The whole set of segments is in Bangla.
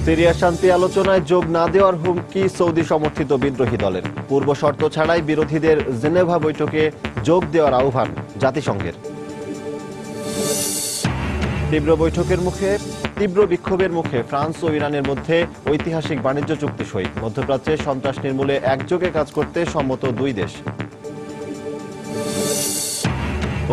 সিরিয়া শান্তি আলোচনায় যোগ না দেওয়ার হুমকি সৌদি সমর্থিত বিদ্রোহী দলের। পূর্ব শর্ত ছাড়াই বিরোধীদের জেনেভা বৈঠকে যোগ দেওয়ার আহ্বান জাতিসংঘের। তীব্র বিক্ষোভের মুখে ফ্রান্স ও ইরানের মধ্যে ঐতিহাসিক বাণিজ্য চুক্তি সই। মধ্যপ্রাচ্যে সন্ত্রাস নির্মূলে একযোগে কাজ করতে সম্মত দুই দেশ।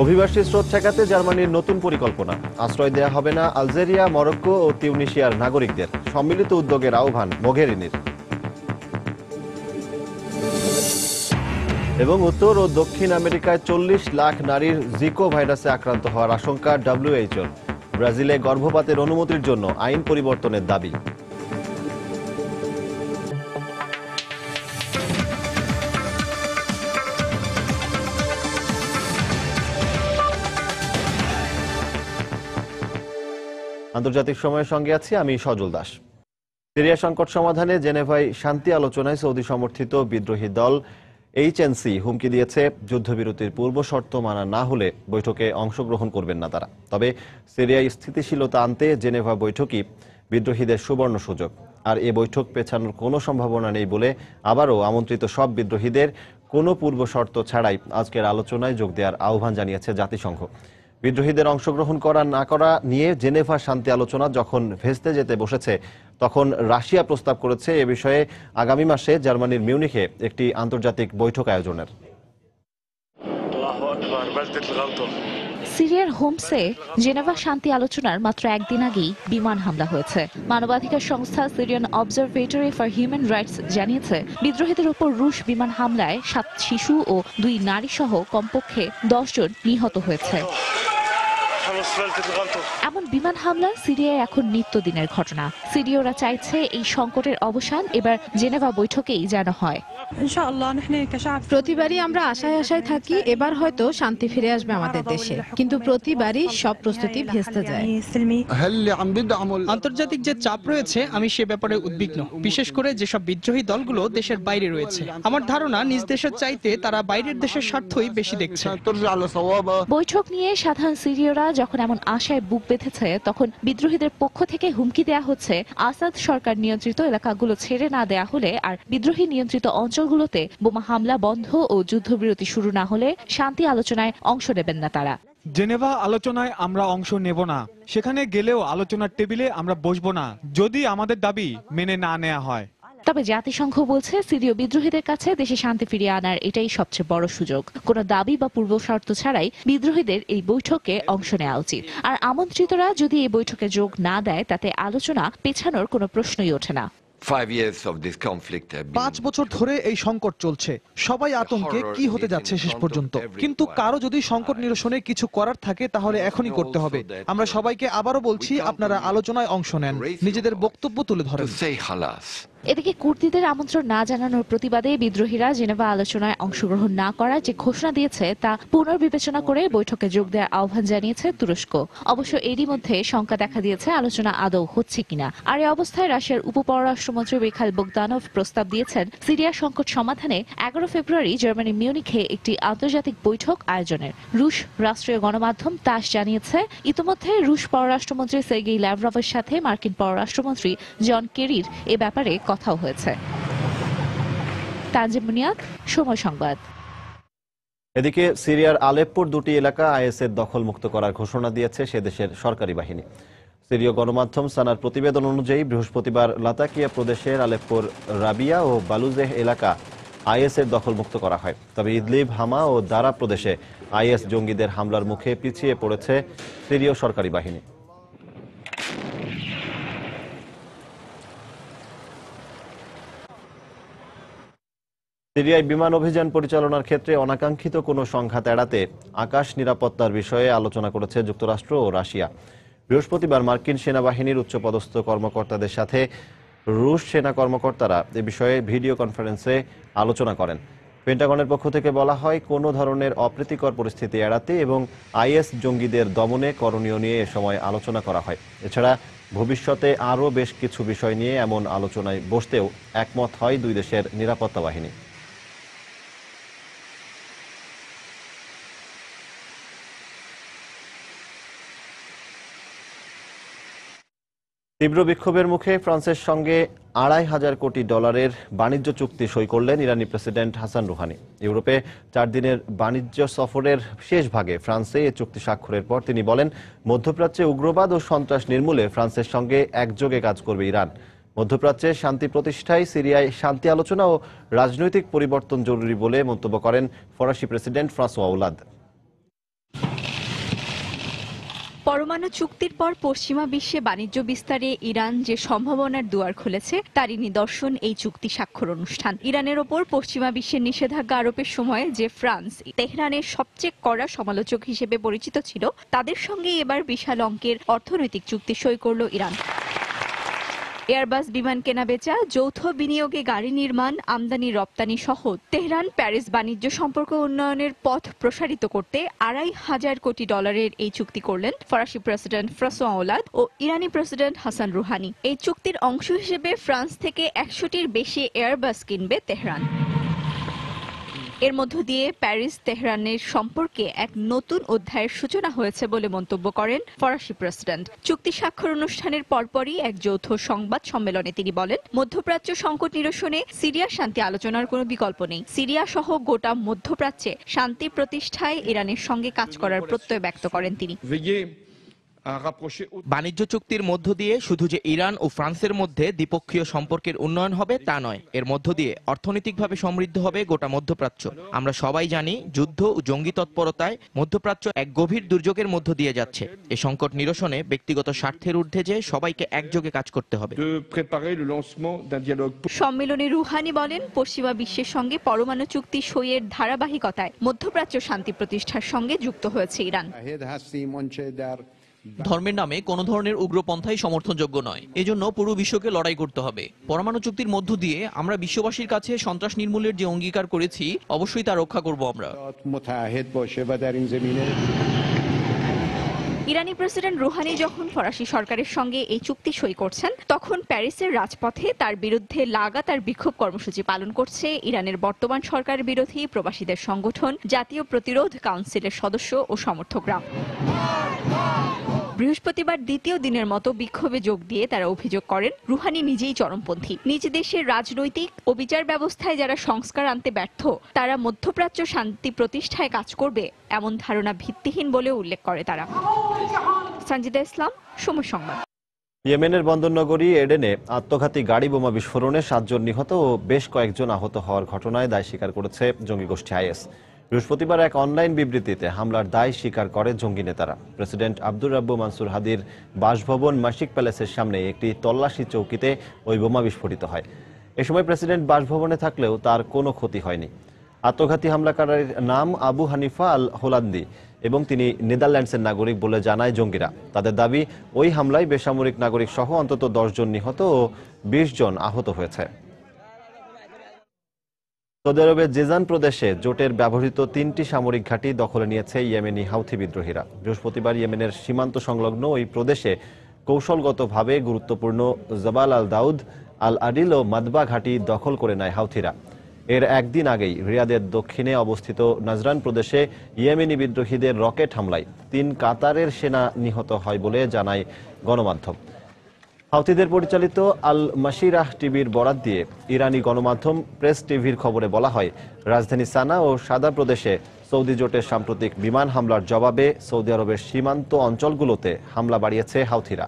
অভিবাসী স্রোত ঠেকাতে জার্মানির নতুন পরিকল্পনা। আশ্রয় দেয়া হবে না আলজেরিয়া, মরক্কো ও তিউনিসিয়ার নাগরিকদের। সম্মিলিত উদ্যোগের আহ্বান মোঘেরিনির। এবং উত্তর ও দক্ষিণ আমেরিকায় 40 লাখ নারীর জিকো ভাইরাসে আক্রান্ত হওয়ার আশঙ্কা WHO। ব্রাজিলে গর্ভপাতের অনুমতির জন্য আইন পরিবর্তনের দাবি। আন্তর্জাতিক সময়ের সঙ্গে আছি আমি সজল দাস। সিরিয়া সংকট সমাধানে জেনেভায় শান্তি আলোচনায় সৌদি সমর্থিত বিদ্রোহী দল HNC হুমকি দিয়েছে, যুদ্ধবিরতির পূর্ব শর্ত মানা না হলে বৈঠকে অংশগ্রহণ করবেন না তারা। তবে সিরিয়ায় স্থিতিশীলতা আনতে জেনেভা বৈঠকই বিদ্রোহীদের সুবর্ণ সুযোগ। আর এ বৈঠক পেছানোর কোনো সম্ভাবনা নেই বলে আবারও আমন্ত্রিত সব বিদ্রোহীদের কোনো পূর্ব শর্ত ছাড়াই আজকের আলোচনায় যোগ দেওয়ার আহ্বান জানিয়েছে জাতিসংঘ। বিদ্রোহীদের অংশগ্রহণ করা না করা নিয়ে জেনেভা শান্তি আলোচনা যখন ভেস্তে যেতে বসেছে, তখন রাশিয়া প্রস্তাব করেছে এ বিষয়ে আগামী মাসে জার্মানির মিউনিখে একটি আন্তর্জাতিক বৈঠক আয়োজনের। সিরিয়ার হোমসে জেনেভা শান্তি আলোচনার মাত্র একদিন আগেই বিমান হামলা হয়েছে। মানবাধিকার সংস্থা Syrian observatory for human rights জানিয়েছে, বিদ্রোহীদের উপর রুশ বিমান হামলায় 7 শিশু ও 2 নারী সহ কমপক্ষে 10 জন নিহত হয়েছে। এমন বিমান হামলা সিরিয়ায় এখন নিত্যদিনের ঘটনা। সিরীয়রা চাইছে এই সংকটের অবসান এবার জেনেভা বৈঠকেই যেন হয়। প্রতিবারই আমরা আশায় আশায় থাকি এবার হয়তো শান্তি ফিরে আসবে আমাদের দেশে, কিন্তু প্রতিবারই সব প্রস্তুতি ভেস্তে যায়। আন্তর্জাতিক যে চাপ রয়েছে, আমি সে ব্যাপারে উদ্বিগ্ন, বিশেষ করে যেসব বিদ্রোহী দলগুলো দেশের বাইরে রয়েছে। আমার ধারণা নিজ দেশের চাইতে তারা বাইরের দেশের স্বার্থই বেশি দেখছে। বৈঠক নিয়ে সাধারণ সিরীয়রা যখন এমন আশায় বুক বেঁধেছে, তখন বিদ্রোহীদের পক্ষ থেকে হুমকি দেয়া হচ্ছে, আসাদ সরকার নিয়ন্ত্রিত এলাকাগুলো ছেড়ে না দেয়া হলে আর বিদ্রোহী নিয়ন্ত্রিত অঞ্চলগুলোতে বোমা হামলা বন্ধ ও যুদ্ধবিরতি শুরু না হলে শান্তি আলোচনায় অংশ নেবেন না তারা। জেনেভা আলোচনায় আমরা অংশ নেব না, সেখানে গেলেও আলোচনার টেবিলে আমরা বসবো না যদি আমাদের দাবি মেনে না নেওয়া হয়। তবে জাতিসংঘ বলছে, সিরীয় বিদ্রোহীদের কাছে দেশে শান্তি ফিরিয়ে আনার এটাই সবচেয়ে বড় সুযোগ। কোনো দাবি বা পূর্ব শর্ত ছাড়াই বিদ্রোহীদের এই বৈঠকে অংশ নেওয়া উচিত। আর আমন্ত্রিতরা যদি এই বৈঠকে যোগ না দেয়, তাতে আলোচনা পেছানোর কোনো প্রশ্নই ওঠে না। 5 বছর ধরে এই সংকট চলছে, সবাই আতঙ্কে কি হতে যাচ্ছে শেষ পর্যন্ত। কিন্তু কারো যদি সংকট নিরসনে কিছু করার থাকে তাহলে এখনই করতে হবে। আমরা সবাইকে আবারও বলছি, আপনারা আলোচনায় অংশ নেন, নিজেদের বক্তব্য তুলে ধরেন। এদিকে কুর্দিদের আমন্ত্রণ না জানানোর প্রতিবাদে বিদ্রোহীরা জেনেভা আলোচনায় অংশগ্রহণ না করার যে ঘোষণা দিয়েছে তা পুনর্বিবেচনা করে বৈঠকে যোগ দেওয়ার আহ্বান জানিয়েছে তুরস্ক। অবশ্য এরই মধ্যে শঙ্কা দেখা দিয়েছে আলোচনা আদৌ হচ্ছে কিনা। আর এই অবস্থায় রাশিয়ার উপপররাষ্ট্রমন্ত্রী মিখাইল বোগদানভ প্রস্তাব দিয়েছেন, সিরিয়া সংকট সমাধানে 11 ফেব্রুয়ারি জার্মানির মিউনিখে একটি আন্তর্জাতিক বৈঠক আয়োজনের। রুশ রাষ্ট্রীয় গণমাধ্যম তাস জানিয়েছে, ইতোমধ্যে রুশ পররাষ্ট্রমন্ত্রী সের্গেই ল্যাভরভের সাথে মার্কিন পররাষ্ট্রমন্ত্রী জন কেরির এ ব্যাপারে কথাও হয়েছে। তানজিম বুনিয়াদ, সময় সংবাদ। এদিকে সিরিয়ার আলেপ্পোর 2টি এলাকা আইএসের দখলমুক্ত করার ঘোষণা দিয়েছে সে দেশের সরকারি বাহিনী। সিরীয় গণমাধ্যম সানার প্রতিবেদন অনুযায়ী বৃহস্পতিবার লাতাকিয়া প্রদেশের আলেপ্পোর রাবিয়া ও বালুজেহ এলাকা আইএসের দখলমুক্ত করা হয়। তবে ইদলিব, হামা ও দারা প্রদেশে আইএস জঙ্গিদের হামলার মুখে পিছিয়ে পড়েছে সিরীয় সরকারি বাহিনী। সিরিয়ায় বিমান অভিযান পরিচালনার ক্ষেত্রে অনাকাঙ্ক্ষিত কোনো সংঘাত এড়াতে আকাশ নিরাপত্তার বিষয়ে আলোচনা করেছে যুক্তরাষ্ট্র ও রাশিয়া। বৃহস্পতিবার মার্কিন সেনাবাহিনীর উচ্চপদস্থ কর্মকর্তাদের সাথে রুশ সেনা কর্মকর্তারা এ বিষয়ে ভিডিও কনফারেন্সে আলোচনা করেন। পেন্টাগনের পক্ষ থেকে বলা হয়, কোনো ধরনের অপ্রীতিকর পরিস্থিতি এড়াতে এবং আইএস জঙ্গিদের দমনে করণীয় নিয়ে এ সময় আলোচনা করা হয়। এছাড়া ভবিষ্যতে আরও বেশ কিছু বিষয় নিয়ে এমন আলোচনায় বসতেও একমত হয় দুই দেশের নিরাপত্তা বাহিনী। তীব্র বিক্ষোভের মুখে ফ্রান্সের সঙ্গে $2.5 কোটি বাণিজ্য চুক্তি সই করলেন ইরানি প্রেসিডেন্ট হাসান রুহানি। ইউরোপে 4 দিনের বাণিজ্য সফরের শেষ ভাগে ফ্রান্সে এ চুক্তি স্বাক্ষরের পর তিনি বলেন, মধ্যপ্রাচ্যে উগ্রবাদ ও সন্ত্রাস নির্মূলে ফ্রান্সের সঙ্গে একযোগে কাজ করবে ইরান। মধ্যপ্রাচ্যে শান্তি প্রতিষ্ঠায় সিরিয়ায় শান্তি আলোচনা ও রাজনৈতিক পরিবর্তন জরুরি বলে মন্তব্য করেন ফরাসি প্রেসিডেন্ট ফ্রাঁসোয়া ওলাদ। পরমাণু চুক্তির পর পশ্চিমা বিশ্বে বাণিজ্য বিস্তারে ইরান যে সম্ভাবনার দুয়ার খুলেছে তারই নিদর্শন এই চুক্তি স্বাক্ষর অনুষ্ঠান। ইরানের ওপর পশ্চিমা বিশ্বের নিষেধাজ্ঞা আরোপের সময় যে ফ্রান্স তেহরানের সবচেয়ে কড়া সমালোচক হিসেবে পরিচিত ছিল, তাদের সঙ্গে এবার বিশাল অঙ্কের অর্থনৈতিক চুক্তি সই করল ইরান। এয়ারবাস বিমান কেনাবেচা, যৌথ বিনিয়োগে গাড়ি নির্মাণ, আমদানি রপ্তানি সহ তেহরান প্যারিস বাণিজ্য সম্পর্ক উন্নয়নের পথ প্রসারিত করতে $2.5 কোটি এই চুক্তি করলেন ফরাসি প্রেসিডেন্ট ফ্রাঁসোয়া ওলাদ ও ইরানি প্রেসিডেন্ট হাসান রুহানি। এই চুক্তির অংশ হিসেবে ফ্রান্স থেকে 100টির বেশি এয়ারবাস কিনবে তেহরান। এর মধ্য দিয়ে প্যারিস তেহরানের সম্পর্কে এক নতুন অধ্যায়ের সূচনা হয়েছে বলে মন্তব্য করেন ফরাসি প্রেসিডেন্ট। চুক্তি স্বাক্ষর অনুষ্ঠানের পরপরই এক যৌথ সংবাদ সম্মেলনে তিনি বলেন, মধ্যপ্রাচ্য সংকট নিরসনে সিরিয়া শান্তি আলোচনার কোনো বিকল্প নেই। সিরিয়া সহ গোটা মধ্যপ্রাচ্যে শান্তি প্রতিষ্ঠায় ইরানের সঙ্গে কাজ করার প্রত্যয় ব্যক্ত করেন তিনি। বাণিজ্য চুক্তির মধ্য দিয়ে শুধু যে ইরান ও ফ্রান্সের মধ্যে দ্বিপক্ষীয় সম্পর্কের উন্নয়ন হবে তা নয়, এর মধ্য দিয়ে অর্থনৈতিকভাবে সমৃদ্ধ হবে গোটা মধ্যপ্রাচ্য। আমরা সবাই জানি, যুদ্ধ ও জঙ্গি তৎপরতায় মধ্যপ্রাচ্য এক গভীর দুর্যোগের মধ্য দিয়ে যাচ্ছে। এই সংকট নিরসনে ব্যক্তিগত স্বার্থের ঊর্ধ্বে যে সবাইকে একযোগে কাজ করতে হবে। সম্মেলনে রুহানি বলেন, পশ্চিমা বিশ্বের সঙ্গে পরমাণু চুক্তি সইয়ের ধারাবাহিকতায় মধ্যপ্রাচ্য শান্তি প্রতিষ্ঠার সঙ্গে যুক্ত হয়েছে ইরান। ধর্মের নামে কোনো ধরনের উগ্রপন্থাই সমর্থনযোগ্য নয়। এজন্য পুরো বিশ্বকে লড়াই করতে হবে। পরমাণু চুক্তির মধ্য দিয়ে আমরা বিশ্ববাসীর কাছে সন্ত্রাস নির্মূলের যে অঙ্গীকার করেছি, অবশ্যই তা রক্ষা করব আমরা। ইরানি প্রেসিডেন্ট রুহানি যখন ফরাসি সরকারের সঙ্গে এই চুক্তি সই করছেন, তখন প্যারিসের রাজপথে তার বিরুদ্ধে লাগাতার বিক্ষোভ কর্মসূচি পালন করছে ইরানের বর্তমান সরকার বিরোধী প্রবাসীদের সংগঠন জাতীয় প্রতিরোধ কাউন্সিলের সদস্য ও সমর্থকরা। বৃহস্পতিবার দ্বিতীয় দিনের মতো বিক্ষোভে যোগ দিয়ে তারা অভিযোগ করেন, রুহানি নিজেই চরমপন্থী। নিজ দেশের রাজনৈতিক ও বিচার ব্যবস্থায় যারা সংস্কার আনতে ব্যর্থ, তারা মধ্যপ্রাচ্য শান্তি প্রতিষ্ঠায় কাজ করবে এমন ধারণা ভিত্তিহীন বলে উল্লেখ করে তারা। সঞ্জিদা ইসলাম, সময় সংবাদ। ইয়েমেনের বন্দরনগরী এডেনে আত্মঘাতী গাড়ি বোমা বিস্ফোরণে 7 জন নিহত ও বেশ কয়েকজন আহত হওয়ার ঘটনায় দায় স্বীকার করেছে জঙ্গি গোষ্ঠী আইএস। বৃহস্পতিবার এক অনলাইন বিবৃতিতে হামলার দায় স্বীকার করে জঙ্গি নেতারা। প্রেসিডেন্ট আব্দুর রাব্বু মানসুর হাদির বাসভবন মাসিক প্যালেসের সামনে একটি তল্লাশি চৌকিতে ওই বোমা বিস্ফোরিত হয়। এ সময় প্রেসিডেন্ট বাসভবনে থাকলেও তার কোনো ক্ষতি হয়নি। আত্মঘাতী হামলাকারীর নাম আবু হানিফা আল হোলান্দি এবং তিনি নেদারল্যান্ডসের নাগরিক বলে জানায় জঙ্গিরা। তাদের দাবি, ওই হামলায় বেসামরিক নাগরিক সহ অন্তত 10 জন নিহত ও 20 জন আহত হয়েছে। সৌদি আরবের জেজান প্রদেশে জোটের ব্যবহৃত 3টি সামরিক ঘাঁটি দখলে নিয়েছে ইয়েমেনি হাউথি বিদ্রোহীরা। বৃহস্পতিবার ইয়েমেনের সীমান্ত সংলগ্ন ওই প্রদেশে কৌশলগতভাবে গুরুত্বপূর্ণ জবাল আল দাউদ, আল আদিল ও মাদবা ঘাঁটি দখল করে নেয় হাউথিরা। এর একদিন আগেই রিয়াদের দক্ষিণে অবস্থিত নাজরান প্রদেশে ইয়েমেনি বিদ্রোহীদের রকেট হামলায় 3 কাতারের সেনা নিহত হয় বলে জানায় গণমাধ্যম। হাউথিদের পরিচালিত আল মাসিরাহ টিভির বরাত দিয়ে ইরানি গণমাধ্যম প্রেস টিভির খবরে বলা হয়, রাজধানী সানা ও সাদা প্রদেশে সৌদি জোটের সাম্প্রতিক বিমান হামলার জবাবে সৌদি আরবের সীমান্ত অঞ্চলগুলোতে হামলা বাড়িয়েছে হাউথিরা।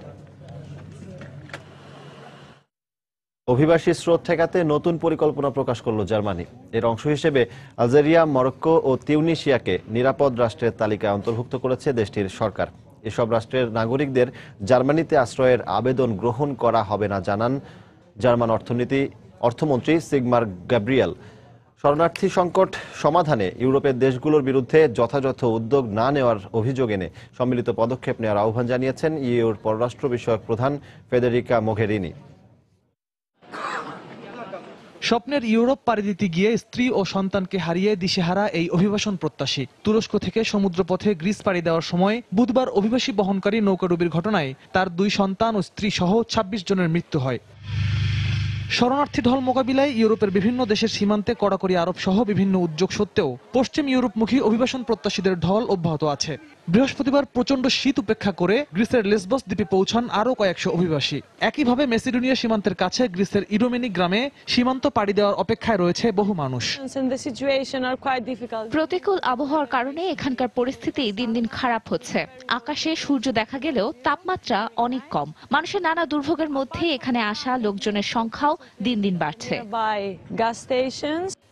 অভিবাসী স্রোত ঠেকাতে নতুন পরিকল্পনা প্রকাশ করল জার্মানি। এর অংশ হিসেবে আলজেরিয়া, মরক্কো ও তিউনিসিয়াকে নিরাপদ রাষ্ট্রের তালিকায় অন্তর্ভুক্ত করেছে দেশটির সরকার। এসব রাষ্ট্রের নাগরিকদের জার্মানিতে আশ্রয়ের আবেদন গ্রহণ করা হবে না জানান জার্মান অর্থমন্ত্রী সিগমার গ্যাব্রিয়েল। শরণার্থী সংকট সমাধানে ইউরোপের দেশগুলোর বিরুদ্ধে যথাযথ উদ্যোগ না নেওয়ার অভিযোগ এনে সম্মিলিত পদক্ষেপ নেওয়ার আহ্বান জানিয়েছেন ইউর পররাষ্ট্র বিষয়ক প্রধান ফেদেরিকা মোঘেরিনি। স্বপ্নের ইউরোপ পাড়ি দিতে গিয়ে স্ত্রী ও সন্তানকে হারিয়ে দিশেহারা এই অভিবাসন প্রত্যাশী তুরস্ক থেকে সমুদ্রপথে গ্রিস পাড়ি দেওয়ার সময় বুধবার অভিবাসী বহনকারী নৌকাডুবির ঘটনায় তার 2 সন্তান ও স্ত্রী সহ 26 জনের মৃত্যু হয়। শরণার্থী ঢল মোকাবিলায় ইউরোপের বিভিন্ন দেশের সীমান্তে কড়াকড়ি আরোপ সহ বিভিন্ন উদ্যোগ সত্ত্বেও পশ্চিম ইউরোপমুখী অভিবাসন প্রত্যাশীদের ঢল অব্যাহত আছে। বৃহস্পতিবার প্রচন্ড শীত উপেক্ষা করে গ্রিসের লেসবস দ্বীপে পৌঁছান আরো কয়েকশো অভিবাসী। একইভাবে মেসিডোনিয়া সীমান্তের কাছে গ্রিসের ইডোমেনি গ্রামে সীমান্ত পাড়ি দেওয়ার অপেক্ষায় রয়েছে বহু মানুষ। প্রতিকূল আবহাওয়ার কারণে এখানকার পরিস্থিতি দিন দিন খারাপ হচ্ছে। আকাশে সূর্য দেখা গেলেও তাপমাত্রা অনেক কম। মানুষের নানা দুর্ভোগের মধ্যে এখানে আসা লোকজনের সংখ্যাও দিন দিন বাড়ছে।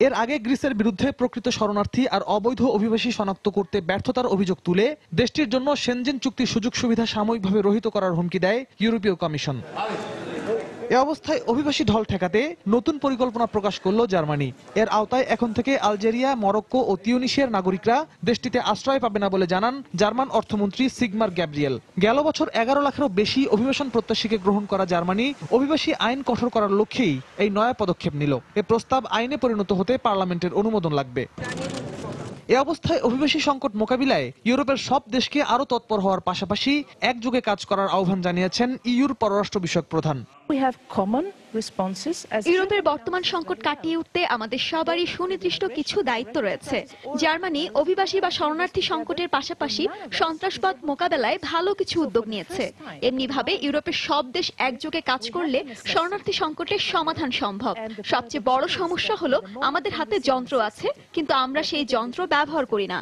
এর আগে গ্রিসের বিরুদ্ধে প্রকৃত শরণার্থী আর অবৈধ অভিবাসী শনাক্ত করতে ব্যর্থতার অভিযোগ তুলে দেশটির জন্য সেনজেন চুক্তির সুযোগ সুবিধা সাময়িকভাবে রহিত করার হুমকি দেয় ইউরোপীয় কমিশন। এ অবস্থায় অভিবাসী ঢল ঠেকাতে নতুন পরিকল্পনা প্রকাশ করল জার্মানি। এর আওতায় এখন থেকে আলজেরিয়া, মরক্কো ও তিউনিসিয়ার নাগরিকরা দেশটিতে আশ্রয় পাবে না বলে জানান জার্মান অর্থমন্ত্রী সিগমার গ্যাব্রিয়েল। গেল বছর 11 লাখেরও বেশি অভিবাসন প্রত্যাশীকে গ্রহণ করা জার্মানি অভিবাসী আইন কঠোর করার লক্ষ্যেই এই নয়া পদক্ষেপ নিল। এ প্রস্তাব আইনে পরিণত হতে পার্লামেন্টের অনুমোদন লাগবে। এ অবস্থায় অভিবাসী সংকট মোকাবিলায় ইউরোপের সব দেশকে আরো তৎপর হওয়ার পাশাপাশি একযোগে কাজ করার আহ্বান জানিয়েছেন ইউর পররাষ্ট্র বিষয়ক প্রধান। ইউরোপের বর্তমান সংকট কাটিয়ে উঠতে আমাদের সবারই সুনির্দিষ্ট কিছু দায়িত্ব রয়েছে। জার্মানি অভিবাসী বা শরণার্থী সংকটের পাশাপাশি সন্ত্রাসবাদ মোকাবেলায় ভালো কিছু উদ্যোগ নিয়েছে। এমনিভাবে ইউরোপের সব দেশ একযোগে কাজ করলে শরণার্থী সংকটের সমাধান সম্ভব। সবচেয়ে বড় সমস্যা হলো আমাদের হাতে যন্ত্র আছে, কিন্তু আমরা সেই যন্ত্র ব্যবহার করি না।